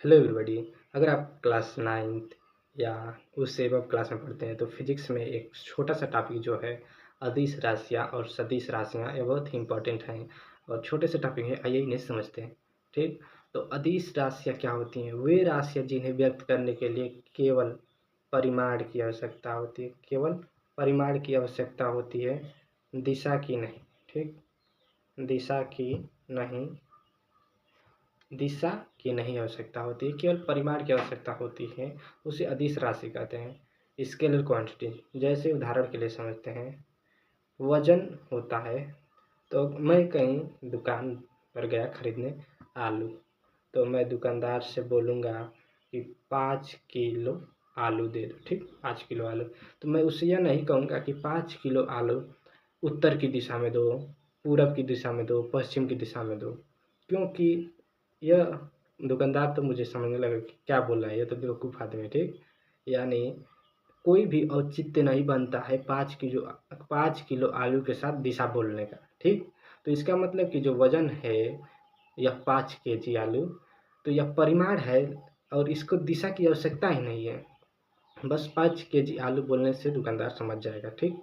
Hello everybody. अगर आप class 9th या उससे एबव क्लास में पढ़ते हैं तो फिजिक्स में एक छोटा सा टॉपिक जो है अदिश राशियाँ और सदिश राशियाँ, ये बहुत ही इंपॉर्टेंट हैं और छोटे से टॉपिक है, आइए इन्हें समझते हैं। ठीक, तो अदिश राशियाँ क्या होती हैं? वे राशियाँ जिन्हें व्यक्त करने के लिए केवल परिमाण की आवश्यकता होती है, केवल परिमाण की आवश्यकता होती है, दिशा की नहीं। ठीक, दिशा की नहीं, दिशा की नहीं आवश्यकता होती है, केवल परिमाण की आवश्यकता होती है, उसे अदिश राशि कहते हैं। स्केलर क्वांटिटी, जैसे उदाहरण के लिए समझते हैं, वजन होता है। तो मैं कहीं दुकान पर गया खरीदने आलू, तो मैं दुकानदार से बोलूँगा कि 5 किलो आलू दे दो। ठीक, 5 किलो आलू। तो मैं उससे यह नहीं कहूँगा कि 5 किलो आलू उत्तर की दिशा में दो, पूरब की दिशा में दो, पश्चिम की दिशा में दो, क्योंकि यह दुकानदार तो मुझे समझने लगा कि क्या बोल रहा है, ये तो बेवकूफ़ आदमी है। ठीक, यानी कोई भी औचित्य नहीं बनता है 5 किलो आलू के साथ दिशा बोलने का। ठीक, तो इसका मतलब कि जो वजन है यह 5 kg आलू, तो यह परिमाण है और इसको दिशा की आवश्यकता ही नहीं है। बस 5 kg आलू बोलने से दुकानदार समझ जाएगा। ठीक,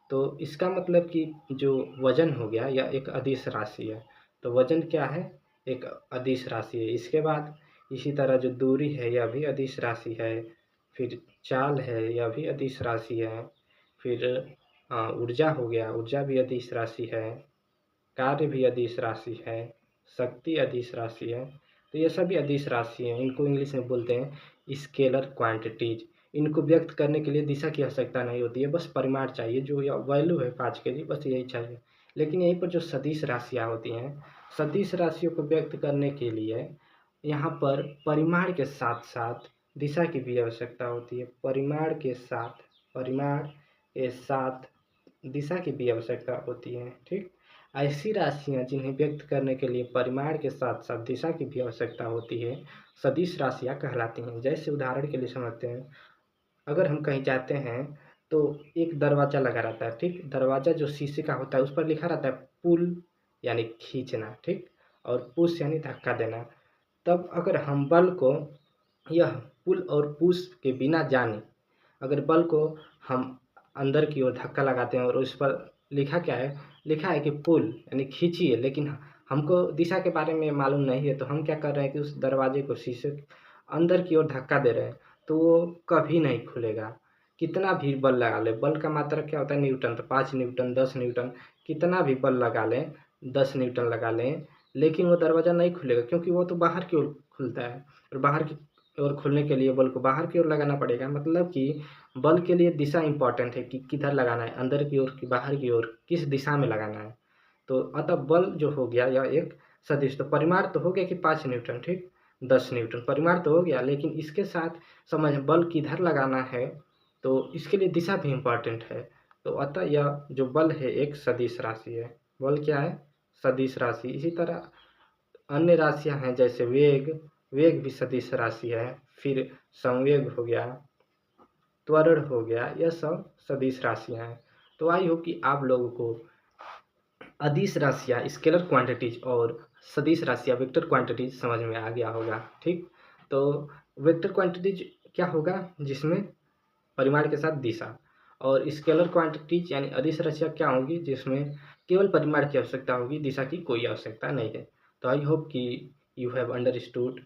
तो इसका मतलब कि जो वजन हो गया यह एक अदिश राशि है। तो वजन क्या है? एक अदिश राशि है। इसके बाद इसी तरह जो दूरी है यह भी अदिश राशि है। फिर चाल है, यह भी अदिश राशि है। फिर ऊर्जा हो गया, ऊर्जा भी अदिश राशि है। कार्य भी अदिश राशि है। शक्ति अदिश राशि है। तो ये सभी अदिश राशि हैं। इनको इंग्लिश में बोलते हैं स्केलर क्वांटिटीज। इनको व्यक्त करने के लिए दिशा की आवश्यकता नहीं होती है, बस परिमाण चाहिए। जो यह वैल्यू है 5 kg, बस यही चाहिए। लेकिन यहीं पर जो सदिश राशियाँ होती हैं, सदिश राशियों को व्यक्त करने के लिए यहाँ पर परिमाण के साथ साथ दिशा की भी आवश्यकता होती है। परिमाण के साथ दिशा की भी आवश्यकता होती है। ठीक, ऐसी राशियाँ जिन्हें व्यक्त करने के लिए परिमाण के साथ साथ दिशा की भी आवश्यकता होती है, सदिश राशियाँ कहलाती हैं। जैसे उदाहरण के लिए समझते हैं, अगर हम कहीं जाते हैं तो एक दरवाज़ा लगा रहता है। ठीक, दरवाज़ा जो शीशे का होता है उस पर लिखा रहता है पुल, यानी खींचना। ठीक, और पुश यानी धक्का देना। तब अगर हम बल को यह पुल और पुश के बिना जाने, अगर बल को हम अंदर की ओर धक्का लगाते हैं और उस पर लिखा क्या है? लिखा है कि पुल यानी खींचिए, लेकिन हमको दिशा के बारे में मालूम नहीं है, तो हम क्या कर रहे हैं कि उस दरवाजे को शीशे अंदर की ओर धक्का दे रहे हैं, तो वो कभी नहीं खुलेगा। कितना भी बल लगा लें, बल का मात्रक क्या होता है? न्यूटन। तो 5 न्यूटन, 10 न्यूटन, कितना भी बल लगा लें, 10 न्यूटन लगा लें, लेकिन वो दरवाज़ा नहीं खुलेगा, क्योंकि वो तो बाहर की ओर खुलता है और बाहर की ओर खुलने के लिए बल को बाहर की ओर लगाना पड़ेगा। मतलब कि बल के लिए दिशा इम्पॉर्टेंट है कि किधर लगाना है, अंदर की ओर कि बाहर की ओर, किस दिशा में लगाना है। तो अतः बल जो हो गया यह एक सदिश। तो परिमाण तो हो गया कि 5 न्यूटन, ठीक, 10 न्यूटन परिमाण तो हो गया, लेकिन इसके साथ समझ बल किधर लगाना है, तो इसके लिए दिशा भी इम्पॉर्टेंट है। तो अतः यह जो बल है एक सदिश राशि है। बल क्या है? सदिश राशि। इसी तरह अन्य राशियाँ हैं, जैसे वेग, वेग भी सदिश राशि है। फिर संवेग हो गया, त्वरण हो गया, यह सब सदिश राशियाँ हैं। तो आई होप कि आप लोगों को अदिश राशियाँ स्केलर क्वांटिटीज और सदिश राशियाँ वेक्टर क्वांटिटीज समझ में आ गया होगा। ठीक, तो वेक्टर क्वांटिटीज क्या होगा? जिसमें परिमाण के साथ दिशा। और स्केलर क्वांटिटीज यानी अदिश राशियाँ क्या होंगी? जिसमें केवल परिमाण की आवश्यकता होगी, दिशा की कोई आवश्यकता नहीं है। तो आई होप कि यू हैव अंडरस्टूड